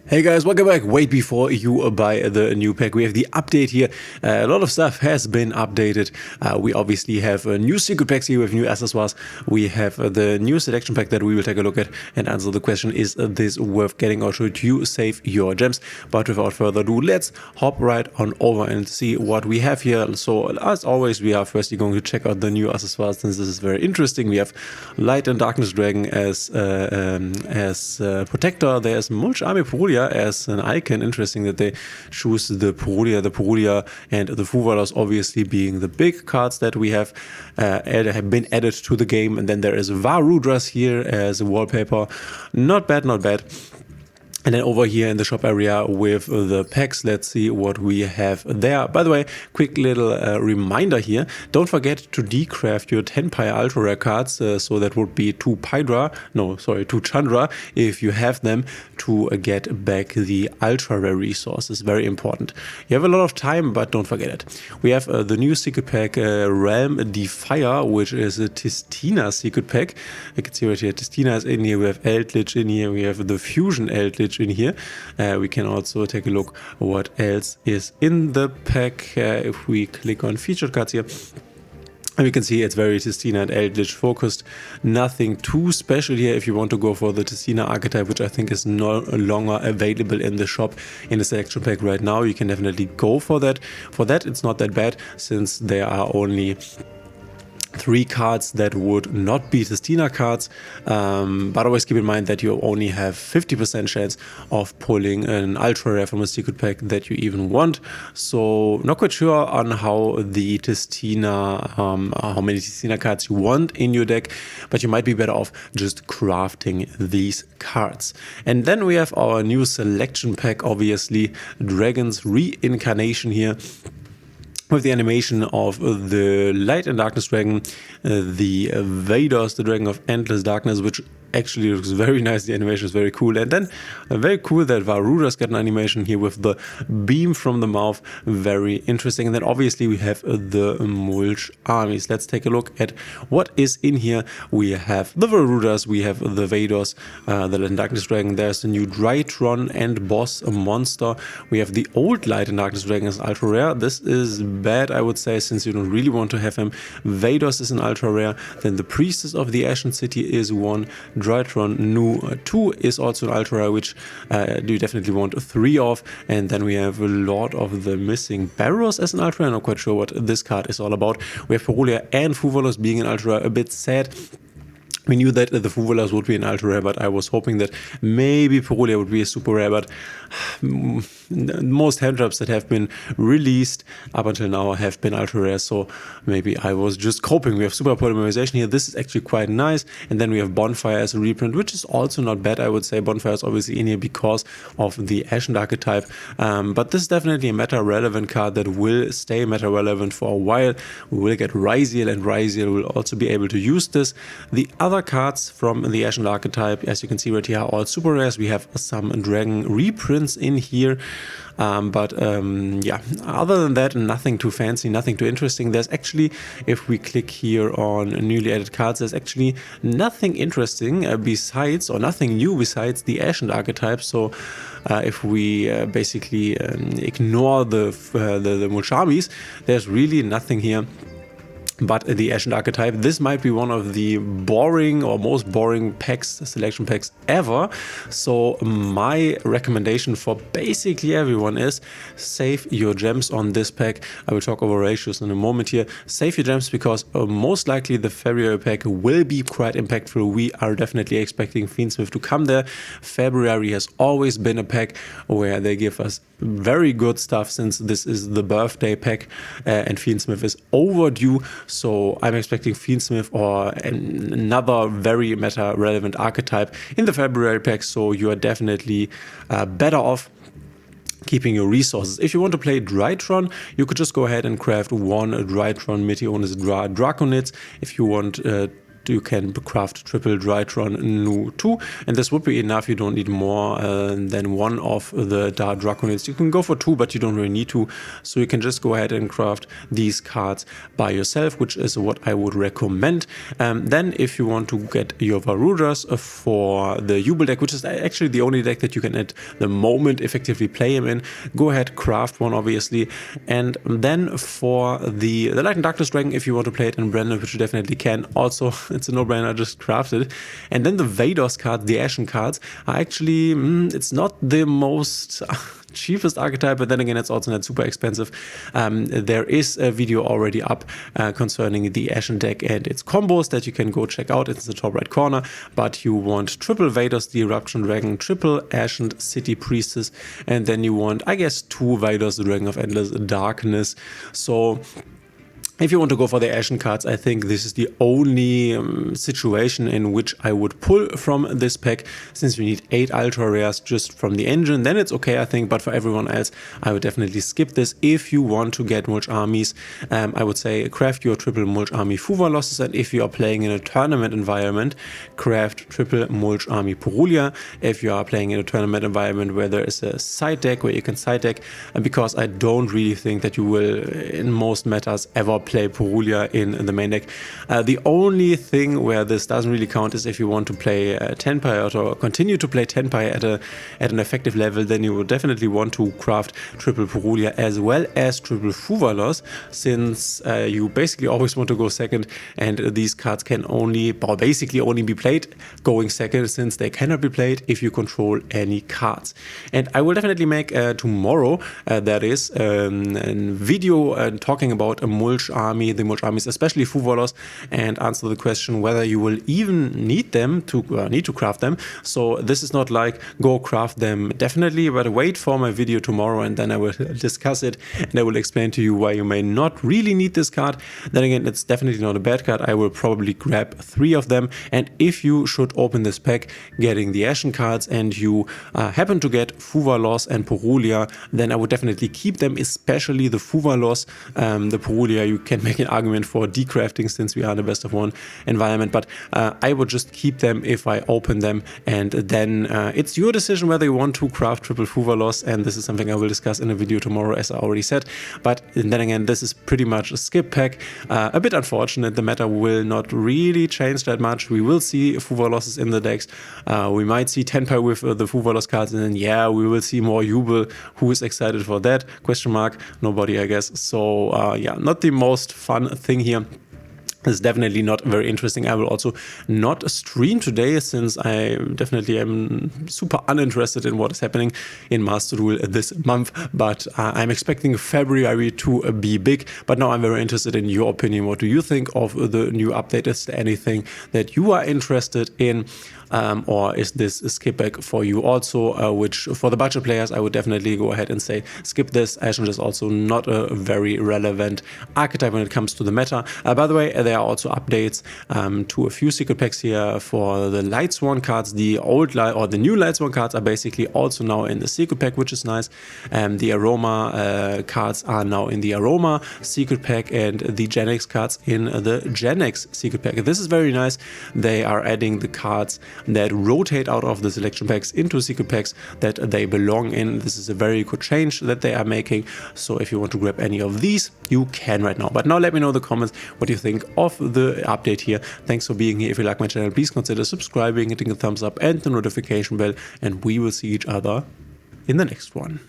Hey guys, welcome back. Wait before you buy the new pack. We have the update here. A lot of stuff has been updated. We obviously have new secret packs here with new accessoires. We have the new selection pack that we will take a look at and answer the question, is this worth getting or should you save your gems? But without further ado, let's hop right on over and see what we have here. So as always, we are firstly going to check out the new accessoires since this is very interesting. We have Light and Darkness Dragon as protector. There's Mulch Army Purulia as an icon. Interesting that they choose the Purulia and the Fuvalos obviously being the big cards that we have been added to the game. And then there is Varudras here as a wallpaper. Not bad, not bad. And then over here in the shop area with the packs, let's see what we have there. By the way, quick little reminder here. Don't forget to decraft your 10 Pi Ultra Rare cards. So that would be 2 Chandra, if you have them, to get back the Ultra Rare resources. Very important. You have a lot of time, but don't forget it. We have the new secret pack, Realm Defier, which is a Tistina secret pack. You can see right here, Tistina is in here. We have Eldritch in here. We have the Fusion Eldritch in here. We can also take a look what else is in the pack. If we click on featured cards here, and we can see it's very Tistina and Eldritch focused. Nothing too special here. If you want to go for the Tistina archetype, which I think is no longer available in the shop in the selection pack right now, you can definitely go for that. For that, it's not that bad since there are only 3 cards that would not be Tistina cards, but always keep in mind that you only have 50% chance of pulling an ultra rare from a secret pack that you even want. So not quite sure on how the Tistina, how many Tistina cards you want in your deck, but you might be better off just crafting these cards. And then we have our new selection pack, obviously Dragon's Reincarnation here, with the animation of the Light and Darkness Dragon, the Vados, the Dragon of Endless Darkness, which actually looks very nice. The animation is very cool. And then very cool that Varudras got an animation here with the beam from the mouth. Very interesting. And then obviously we have the Mulch armies. Let's take a look at what is in here. We have the Varudras, we have the Vados, the Light and Darkness Dragon. There's the new Drytron and boss monster. We have the old Light and Darkness Dragon as ultra rare. This is bad, I would say, since you don't really want to have him. Vados is an ultra rare. Then the Priestess of the Ashen City is one. Drytron Nu 2 is also an ultra rare, which you definitely want 3 of. And then we have Lord of the Missing Barrows as an ultra rare. I'm not quite sure what this card is all about. We have Purulia and Fuvalos being an ultra rare. A bit sad. We knew that the Fuvalos would be an ultra rare, but I was hoping that maybe Purulia would be a super rare, but most hand traps that have been released up until now have been ultra rare, so maybe I was just hoping. We have super polymerization here. This is actually quite nice. And then we have Bonfire as a reprint, which is also not bad, I would say. Bonfire is obviously in here because of the Ashen archetype, but this is definitely a meta relevant card that will stay meta relevant for a while. We will get Ryziel, and Ryziel will also be able to use this. The other cards from the Ashen archetype, as you can see right here, are all super rares. We have some dragon reprints in here, yeah, other than that, nothing too fancy, nothing too interesting. There's actually, if we click here on newly added cards, there's actually nothing interesting besides, or nothing new besides the Ashen archetype. So if we basically ignore the Mulchamis, there's really nothing here but the Ashen archetype. This might be one of the boring or most boring packs, selection packs ever. So my recommendation for basically everyone is save your gems on this pack. I will talk over ratios in a moment here. Save your gems because most likely the February pack will be quite impactful. We are definitely expecting Fiendsmith to come there. February has always been a pack where they give us very good stuff, since this is the birthday pack and Fiendsmith is overdue. So I'm expecting Fiendsmith or another very meta relevant archetype in the February pack. So you are definitely better off keeping your resources. If you want to play Drytron, you could just go ahead and craft one Drytron Meteonis Draconids. If you want you can craft triple Drytron Nu 2, and this would be enough. You don't need more than one of the Dark Draconids. You can go for 2, but you don't really need to, so you can just go ahead and craft these cards by yourself, which is what I would recommend. Then if you want to get your Varudras for the Jubel deck, which is actually the only deck that you can at the moment effectively play him in, go ahead, craft one obviously. And then for the Light and Darkness Dragon, if you want to play it in Brandon, which you definitely can, also it's a no-brainer, just craft it. And then the Vados cards, the Ashen cards, are actually, it's not the most cheapest archetype, but then again, it's also not super expensive. There is a video already up concerning the Ashen deck and its combos that you can go check out. It's in the top right corner, but you want triple Vados, the Eruption Dragon, triple Ashen City Priestess, and then you want, I guess, 2 Vados, the Dragon of Endless Darkness. So if you want to go for the Ashen cards, I think this is the only situation in which I would pull from this pack, since you need 8 ultra rares just from the engine. Then it's okay, I think, but for everyone else, I would definitely skip this. If you want to get Mulch armies, I would say craft your triple Mulch army Fuvalosses, and if you are playing in a tournament environment, craft triple Mulch army Purulia. If you are playing in a tournament environment where there is a side deck where you can side deck, because I don't really think that you will, in most metas, ever play Purulia in the main deck. The only thing where this doesn't really count is if you want to play Tenpai or continue to play Tenpai at an effective level, then you would definitely want to craft triple Purulia as well as triple Fuvalos, since you basically always want to go second, and these cards can only, or basically only be played going second, since they cannot be played if you control any cards. And I will definitely make tomorrow, that is, a video talking about a Mulch army, the Mulch armies, especially Fuvalos, and answer the question whether you will even need them to need to craft them. So this is not like go craft them definitely, but wait for my video tomorrow and then I will discuss it and I will explain to you why you may not really need this card. Then again, it's definitely not a bad card. I will probably grab 3 of them, and if you should open this pack getting the Ashen cards and you happen to get Fuvalos and Purulia, then I would definitely keep them, especially the Fuvalos. The Purulia you can make an argument for decrafting since we are in the best of 1 environment, but I would just keep them if I open them, and then it's your decision whether you want to craft triple Fuvalos, and this is something I will discuss in a video tomorrow, as I already said. But then again, this is pretty much a skip pack. A bit unfortunate, the meta will not really change that much. We will see Fuvaloses in the decks. We might see Tenpai with the Fuvalos cards, and then yeah, we will see more Jubel. Who is excited for that? Question mark. Nobody, I guess. So yeah, not the most fun thing here. It's definitely not very interesting. I will also not stream today, since I definitely am super uninterested in what is happening in Master Duel this month. But I'm expecting February to be big. But now I'm very interested in your opinion. What do you think of the new update? Is there anything that you are interested in? Or is this a skip back for you also, which for the budget players, I would definitely go ahead and say skip this. Ashen is also not a very relevant archetype when it comes to the meta. By the way, there are also updates to a few secret packs here for the Lightsworn cards. The old or the new Lightsworn cards are basically also now in the secret pack, which is nice. The Aroma cards are now in the Aroma secret pack, and the Gen X cards in the Gen X secret pack. This is very nice. They are adding the cards that rotate out of the selection packs into secret packs that they belong in. This is a very good change that they are making. So if you want to grab any of these, you can right now. But now let me know in the comments what you think of the update here. Thanks for being here. If you like my channel, please consider subscribing, hitting a thumbs up and the notification bell, and we will see each other in the next one.